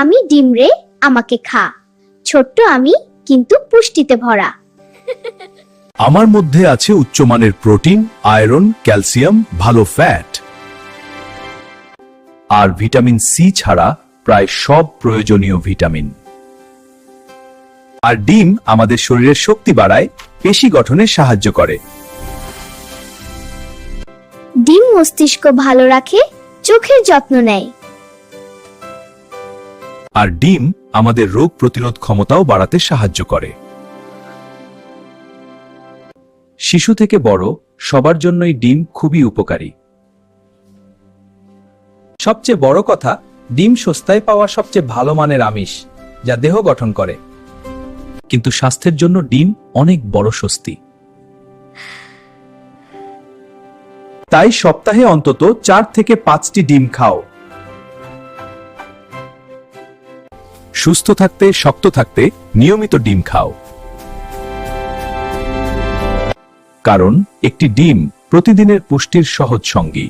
আমি ডিম রে, আমাকে খা। ছোট্ট আমি, কিন্তু পুষ্টিতে ভরা। আমার মধ্যে আছে উচ্চমানের প্রোটিন, আয়রন, ক্যালসিয়াম, ভালো ফ্যাট আর ভিটামিন সি ছাড়া প্রায় সব প্রয়োজনীয় ভিটামিন। আর ডিম আমাদের শরীরের শক্তি বাড়ায়, পেশি গঠনে সাহায্য করে। ডিম মস্তিষ্ক ভালো রাখে, চোখের যত্ন নেয়। আর ডিম আমাদের রোগ প্রতিরোধ ক্ষমতাও বাড়াতে সাহায্য করে। শিশু থেকে বড় সবার জন্যই ডিম খুবই উপকারী। সবচেয়ে বড় কথা, ডিম সস্তায় পাওয়া সবচেয়ে ভালো মানের আমিষ, যা দেহ গঠন করে। কিন্তু স্বাস্থ্যের জন্য ডিম অনেক বড় স্বস্তি। তাই সপ্তাহে অন্তত 4 থেকে 5টি ডিম খাও। সুস্থ থাকতে, শক্ত থাকতে নিয়মিত ডিম খাও। কারণ একটি ডিম প্রতিদিনের পুষ্টির সহজ সঙ্গী।